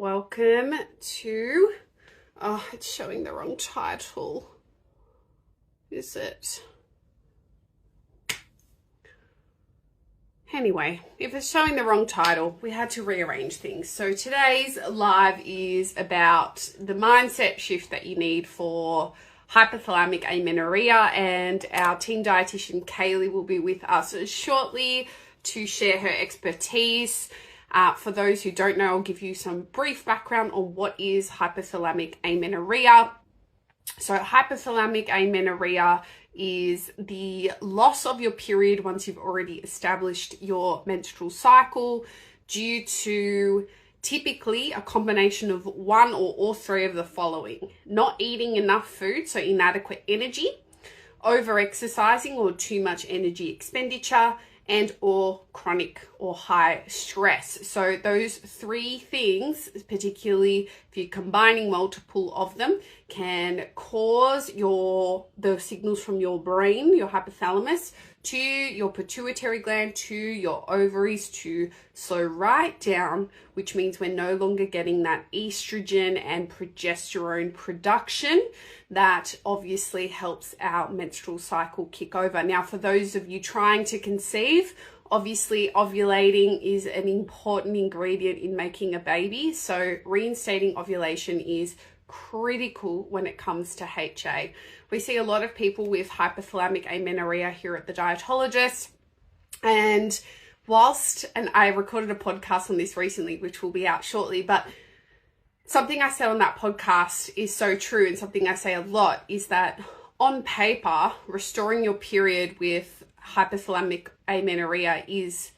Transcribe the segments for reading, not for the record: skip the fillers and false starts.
Welcome to, oh, it's showing the wrong title. Is it? Anyway, if it's showing the wrong title, we had to rearrange things. So today's live is about the mindset shift that you need for hypothalamic amenorrhea, and our team dietitian Kaylee will be with us shortly to share her expertise. For those who don't know, I'll give you some brief background on what is hypothalamic amenorrhea. So hypothalamic amenorrhea is the loss of your period once you've already established your menstrual cycle due to typically a combination of one or all three of the following: not eating enough food, so inadequate energy, over-exercising or too much energy expenditure, and or chronic or high stress. So those three things, particularly if you're combining multiple of them, can cause the signals from your brain, your hypothalamus, to your pituitary gland, to your ovaries to slow right down, which means we're no longer getting that estrogen and progesterone production that obviously helps our menstrual cycle kick over. Now, for those of you trying to conceive, obviously ovulating is an important ingredient in making a baby. So reinstating ovulation is critical when it comes to HA. We see a lot of people with hypothalamic amenorrhea here at the Dietologist, and I recorded a podcast on this recently, which will be out shortly, but something I said on that podcast is so true, and something I say a lot is that on paper, restoring your period with hypothalamic amenorrhea is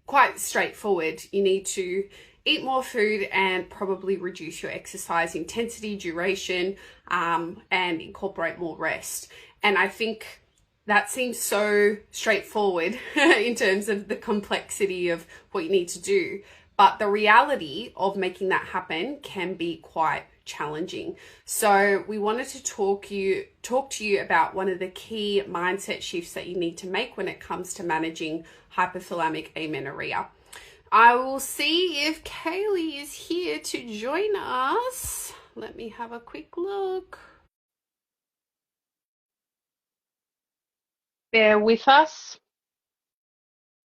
quite straightforward. You need to eat more food and probably reduce your exercise intensity, duration, and incorporate more rest. And I think that seems so straightforward in terms of the complexity of what you need to do. But the reality of making that happen can be quite challenging. So we wanted to talk to you about one of the key mindset shifts that you need to make when it comes to managing hypothalamic amenorrhea. I will see if Kaylee is here to join us. Let me have a quick look. Bear with us.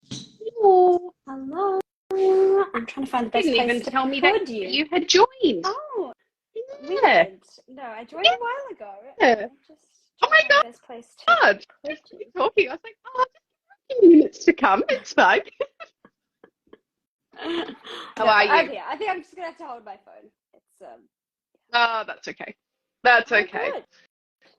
Hello. Hello. I'm trying to find the best place to didn't even tell me that you had joined. Oh, yeah. Weird. No, I joined a while ago. Yeah. Oh my God. Best place to Talking. I was like, oh, just a few minutes to come. It's fine. How are you? I'm here. I think I'm just gonna have to hold my phone. It's Oh, that's okay. That's okay. Good.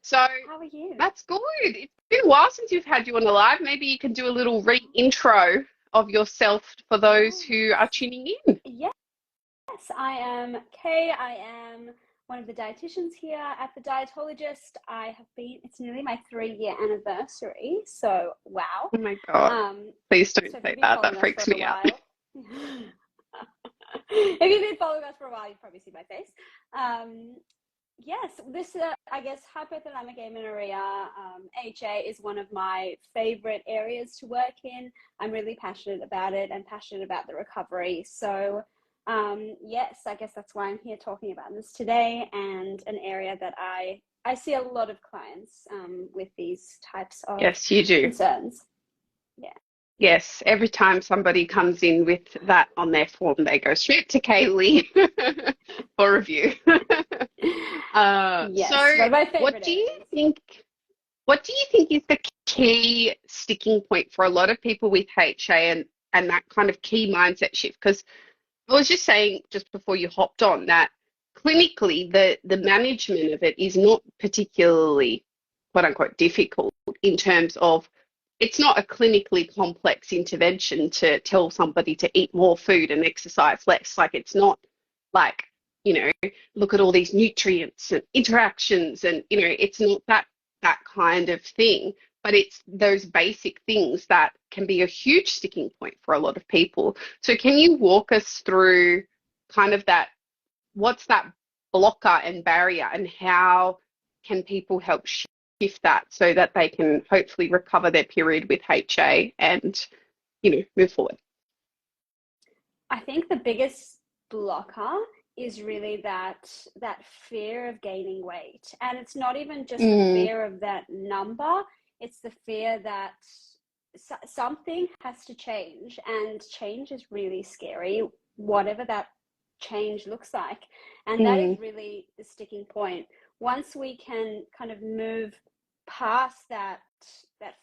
So how are you? That's good. It's been a while since you've had you on the live. Maybe you can do a little re-intro of yourself for those who are tuning in. Yes, I am Kay. I am one of the dietitians here at the Dietologist. It's nearly my 3-year anniversary, so wow. Oh my God. Please don't say that. That freaks me out. If you've been following us for a while, you've probably seen my face. Yes, this, I guess, hypothalamic amenorrhea, HA, is one of my favorite areas to work in. I'm really passionate about it and passionate about the recovery. So, yes, I guess that's why I'm here talking about this today, and an area that I see a lot of clients with these types of concerns. Yeah. Yes, every time somebody comes in with that on their form, they go straight to Kaylee for review. Yes, so what do you think is the key sticking point for a lot of people with HA and that kind of key mindset shift? Because I was just saying just before you hopped on that clinically the management of it is not particularly quote unquote difficult in terms of it's not a clinically complex intervention to tell somebody to eat more food and exercise less. Like, it's not like, look at all these nutrients and interactions and, it's not that kind of thing, but it's those basic things that can be a huge sticking point for a lot of people. So can you walk us through kind of what's that blocker and barrier, and how can people help shift that so that they can hopefully recover their period with HA and, move forward? I think the biggest blocker is really that fear of gaining weight. And it's not even just the fear of that number, it's the fear that something has to change, and change is really scary, whatever that change looks like. And that is really the sticking point. Once we can kind of move past that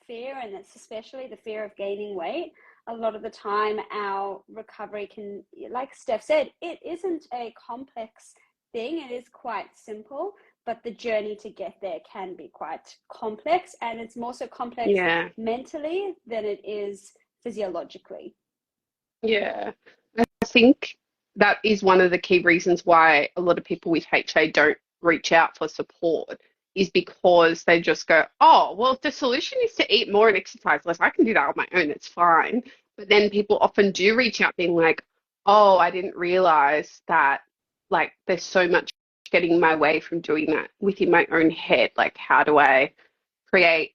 fear, and it's especially the fear of gaining weight, a lot of the time our recovery can, like Steph said, it isn't a complex thing, it is quite simple, but the journey to get there can be quite complex, and it's more so complex mentally than it is physiologically. Yeah, I think that is one of the key reasons why a lot of people with HA don't reach out for support, is because they just go, oh, well, if the solution is to eat more and exercise less, I can do that on my own, it's fine. But then people often do reach out being like, oh, I didn't realize that, like, there's so much getting in my way from doing that within my own head. Like, how do I create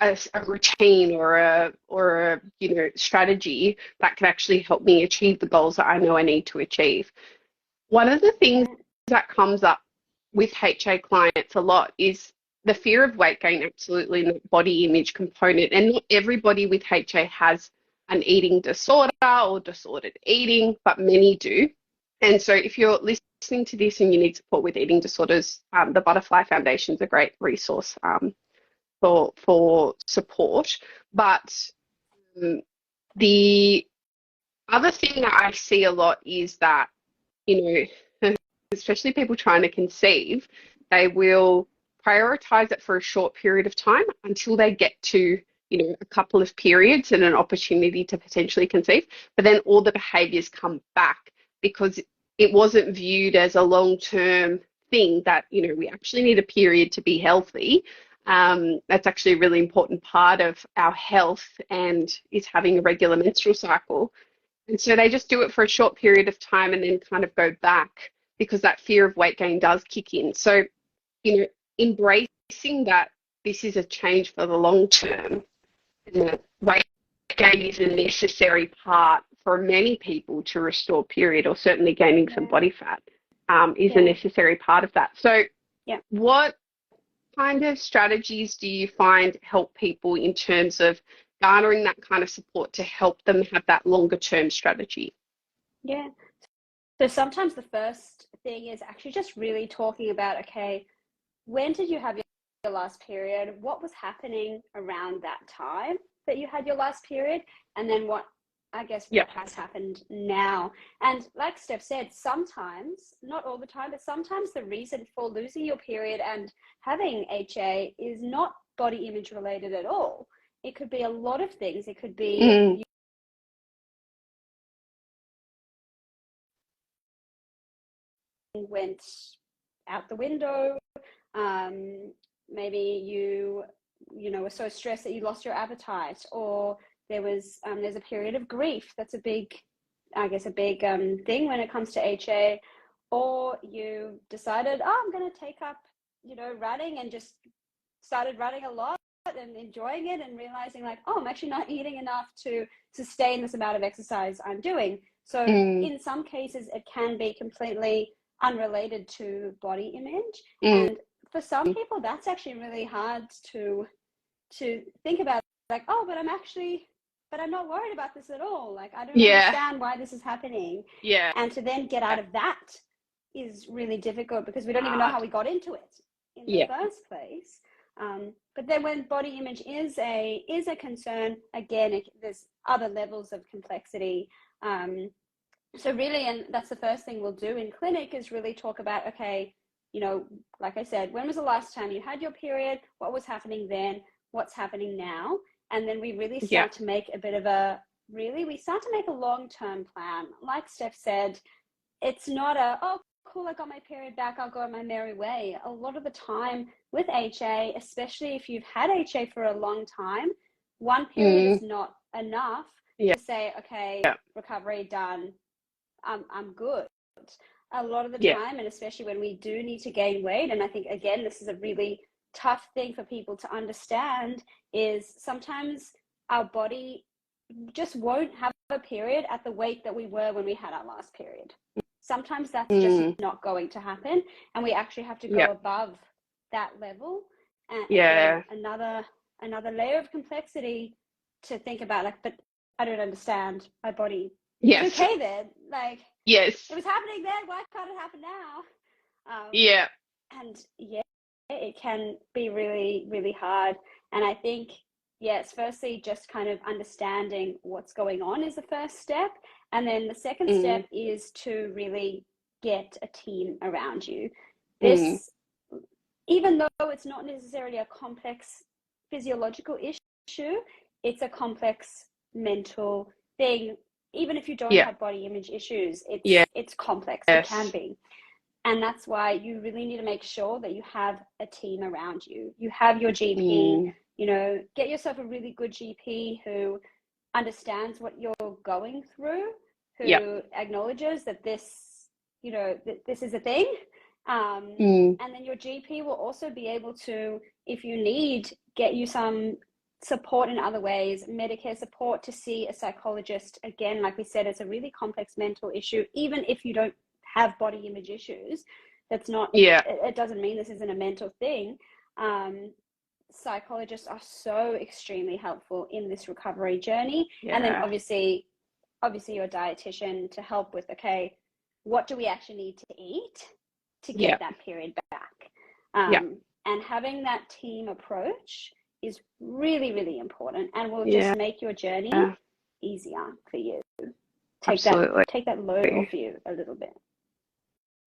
a routine or a strategy that can actually help me achieve the goals that I know I need to achieve? One of the things that comes up with HA clients a lot is the fear of weight gain, absolutely, and the body image component. And not everybody with HA has an eating disorder or disordered eating, but many do. And so if you're listening to this and you need support with eating disorders, the Butterfly Foundation is a great resource for support. But the other thing that I see a lot is that, especially people trying to conceive, they will prioritize it for a short period of time until they get to, a couple of periods and an opportunity to potentially conceive. But then all the behaviors come back because it wasn't viewed as a long-term thing that, we actually need a period to be healthy. That's actually a really important part of our health, and is having a regular menstrual cycle. And so they just do it for a short period of time and then kind of go back because that fear of weight gain does kick in. So, embracing that this is a change for the long term, and that weight gain is a necessary part for many people to restore period, or certainly gaining some body fat is a necessary part of that. So what kind of strategies do you find help people in terms of garnering that kind of support to help them have that longer term strategy? Yeah. So sometimes the first thing is actually just really talking about, okay, when did you have your last period? What was happening around that time that you had your last period? And then what has happened now? And like Steph said, sometimes, not all the time, but sometimes the reason for losing your period and having HA is not body image related at all. It could be a lot of things. It could be you went out the window. Maybe you were so stressed that you lost your appetite, or there's a period of grief. That's a big thing when it comes to HA. Or you decided, I'm going to take up, running, and just started running a lot and enjoying it, and realizing like, oh, I'm actually not eating enough to sustain this amount of exercise I'm doing. So in some cases, it can be completely unrelated to body image. And for some people, that's actually really hard to think about. Like, oh, but I'm not worried about this at all. Like, I don't understand why this is happening. Yeah. And to then get out of that is really difficult, because we don't even know how we got into it in the first place. But then when body image is a concern, again, there's other levels of complexity. So really, and that's the first thing we'll do in clinic, is really talk about, okay, like I said, when was the last time you had your period? What was happening then? What's happening now? And then we really start to make we start to make a long-term plan. Like Steph said, it's not oh, cool, I got my period back, I'll go on my merry way. A lot of the time with HA, especially if you've had HA for a long time, one period is not enough to say, okay, recovery done, I'm good. A lot of the time, and especially when we do need to gain weight, and I think, again, this is a really tough thing for people to understand, is sometimes our body just won't have a period at the weight that we were when we had our last period. sometimes that's just Mm. not going to happen, and we actually have to go Yeah. above that level. And again, Yeah. another layer of complexity to think about, like, but I don't understand my body. It was Yes. okay then, like Yes. it was happening then, why can't it happen now? Yeah. And yeah, it can be really, really hard. And I think, yes, firstly, just kind of understanding what's going on is the first step. And then the second Mm. step is to really get a team around you. Mm. This, even though it's not necessarily a complex physiological issue, it's a complex mental thing. Even if you don't Yeah. have body image issues, Yeah. it's complex. It can Yes. be. And that's why you really need to make sure that you have a team around you. You have your GP, Mm. get yourself a really good GP who understands what you're going through, Yeah. who acknowledges that this is a thing. Mm. And then your GP will also be able to, if you need, get you some support in other ways, Medicare support, to see a psychologist. Again, like we said, it's a really complex mental issue. Even if you don't have body image issues, Yeah. it doesn't mean this isn't a mental thing. Psychologists are so extremely helpful in this recovery journey. And then Yeah. obviously your dietitian to help with, okay, what do we actually need to eat to Yeah. get that period back? Yeah. And having that team approach is really, really important, and will just Yeah. make your journey easier for you. Absolutely. Take that load off you a little bit.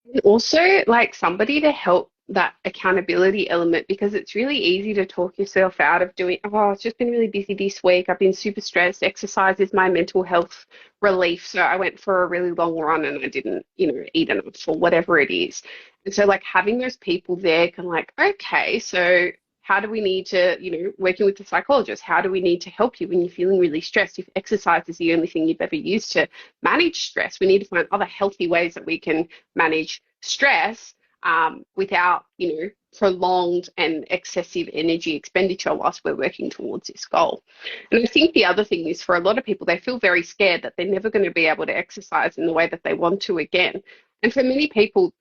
And also, like somebody to help that accountability element, because it's really easy to talk yourself out of doing, oh, it's just been really busy this week. I've been super stressed. Exercise is my mental health relief. So I went for a really long run and I didn't, eat enough or whatever it is. And so like having those people there can like, okay, so how do we need to, working with the psychologist, how do we need to help you when you're feeling really stressed? If exercise is the only thing you've ever used to manage stress, we need to find other healthy ways that we can manage stress without, prolonged and excessive energy expenditure whilst we're working towards this goal. And I think the other thing is, for a lot of people, they feel very scared that they're never going to be able to exercise in the way that they want to again. And for many people,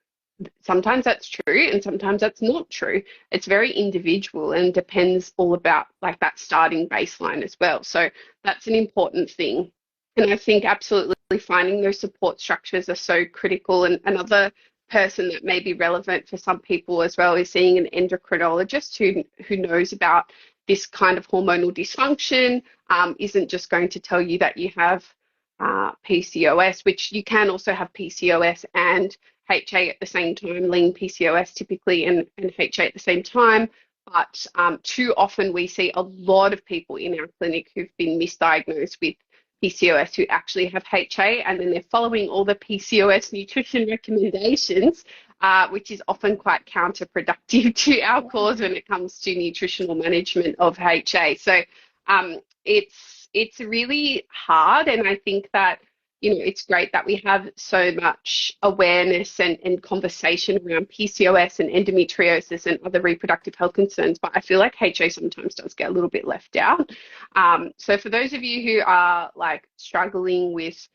sometimes that's true and sometimes that's not true. It's very individual and depends all about like that starting baseline as well. So that's an important thing. And I think absolutely finding those support structures are so critical. And another person that may be relevant for some people as well is seeing an endocrinologist who knows about this kind of hormonal dysfunction, isn't just going to tell you that you have PCOS, which you can also have PCOS and HA at the same time, lean PCOS typically, and HA at the same time. But too often we see a lot of people in our clinic who've been misdiagnosed with PCOS who actually have HA, and then they're following all the PCOS nutrition recommendations, which is often quite counterproductive to our cause when it comes to nutritional management of HA. So it's really hard, and I think that it's great that we have so much awareness and conversation around PCOS and endometriosis and other reproductive health concerns, but I feel like HA sometimes does get a little bit left out. So for those of you who are like struggling with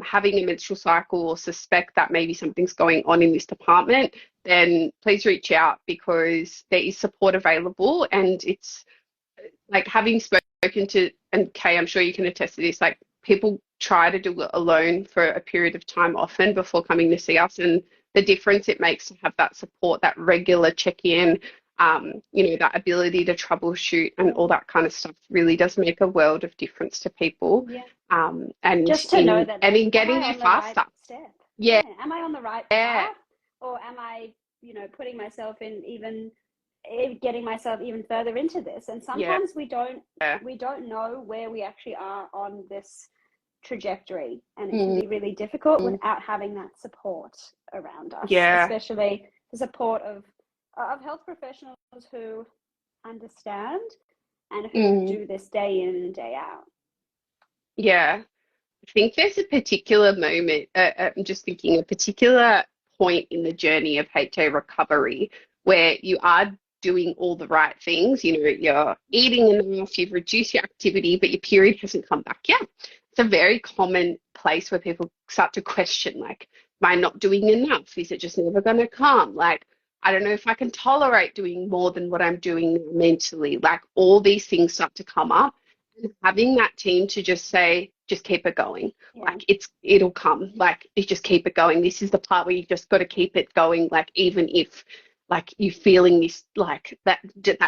having a menstrual cycle or suspect that maybe something's going on in this department, then please reach out, because there is support available. And it's like, having spoken to, and Kay, I'm sure you can attest to this, like people try to do it alone for a period of time often before coming to see us, and the difference it makes to have that support, that regular check-in, that ability to troubleshoot and all that kind of stuff really does make a world of difference to people. Yeah. And Just to know that, like, in am getting I there on the right faster. step? Yeah. Am I on the right Yeah. path? Or am I, putting myself in even getting myself even further into this? And Yeah. sometimes we don't know where we actually are on this trajectory, and it can be really difficult without having that support around us, especially the support of health professionals who understand and who do this day in and day out. Yeah. I think there's a particular moment, I'm just thinking a particular point in the journey of HA recovery where you are doing all the right things. You're eating enough, you've reduced your activity, but your period hasn't come back yet. It's a very common place where people start to question, like, Am I not doing enough? Is it just never going to come? Like, I don't know if I can tolerate doing more than what I'm doing mentally. Like, all these things start to come up. And having that team to just say, just keep it going. Yeah. Like, it'll come. Like, you just keep it going. This is the part where you just got to keep it going. Like, even if like you're feeling this, like that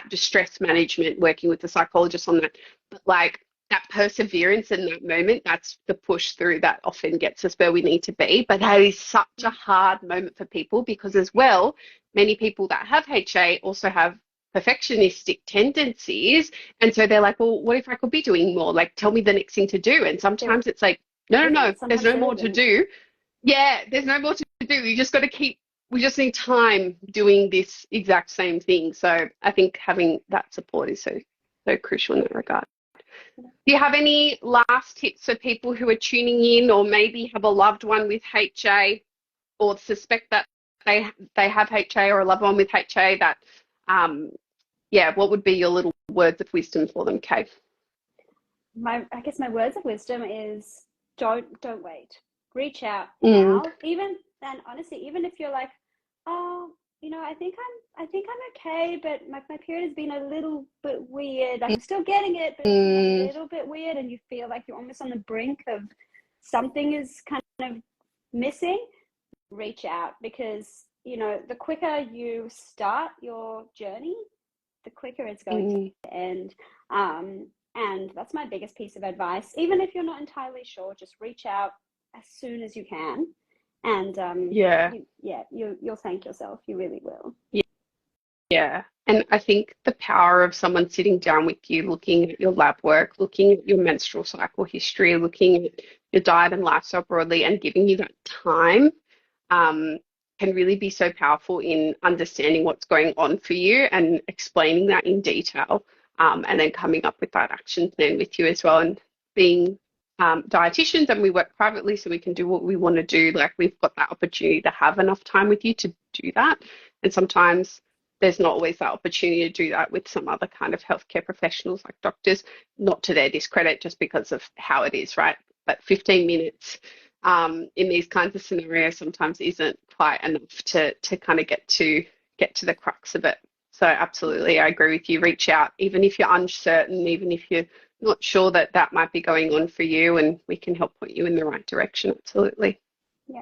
distress management, working with the psychologist on that, but like that perseverance in that moment, that's the push through that often gets us where we need to be. But that is such a hard moment for people because, as well, many people that have HA also have perfectionistic tendencies. And so they're like, well, what if I could be doing more? Like, tell me the next thing to do. And There sometimes it's like, no, no, no, isn't. there's Sometimes no there more to isn't. do. Yeah, there's no more to do. You just got to keep, we just need time doing this exact same thing. So I think having that support is so, so crucial in that regard. Do you have any last tips for people who are tuning in or maybe have a loved one with HA or suspect that they have HA or a loved one with HA that, yeah, what would be your little words of wisdom for them, Kay? I guess my words of wisdom is don't wait. Reach out Mm, now. Even and honestly, even if you're like, oh, I think I'm okay, but my period has been a little bit weird. Like I'm still getting it, but it's been a mm, little bit weird, and you feel like you're almost on the brink of something is kind of missing. Reach out because the quicker you start your journey, the quicker it's going to mm. end. And that's my biggest piece of advice. Even if you're not entirely sure, just reach out as soon as you can. And Yeah. you'll thank yourself. You really will. Yeah. And I think the power of someone sitting down with you, looking at your lab work, looking at your menstrual cycle history, looking at your diet and lifestyle broadly, and giving you that time, um, can really be so powerful in understanding what's going on for you and explaining that in detail, and then coming up with that action plan with you as well. And being dietitians and we work privately, so we can do what we want to do. Like we've got that opportunity to have enough time with you to do that. And sometimes there's not always that opportunity to do that with some other kind of healthcare professionals like doctors, not to their discredit, just because of how it is, right? But 15 minutes in these kinds of scenarios sometimes isn't quite enough to kind of get to the crux of it. So absolutely, I agree with you. Reach out, even if you're uncertain, even if you're not sure that that might be going on for you, and we can help point you in the right direction. Absolutely. Yeah.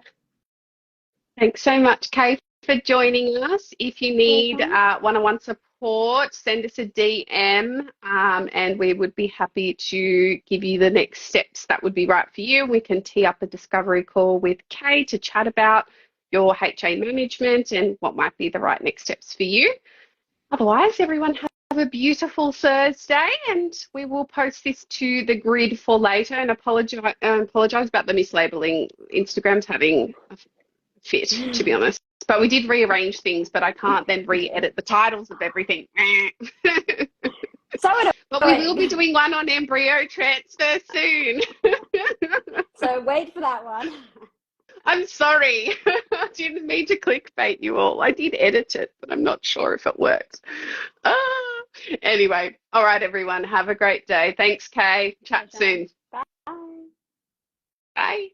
Thanks so much, Kay, for joining us. If you need Welcome. one-on-one support, send us a DM, and we would be happy to give you the next steps that would be right for you. We can tee up a discovery call with Kay to chat about your HA management and what might be the right next steps for you. Otherwise, everyone have a beautiful Thursday, and we will post this to the grid for later. And apologize about the mislabeling. Instagram's having a fit, to be honest. But we did rearrange things, but I can't then re-edit the titles of everything. So But we will be annoying. doing one on embryo transfer soon. So wait for that one. I'm sorry. I didn't mean to clickbait you all. I did edit it, but I'm not sure if it works. Ah. Anyway, all right, everyone. Have a great day. Thanks, Kay. Chat Anytime. soon. Bye. Bye.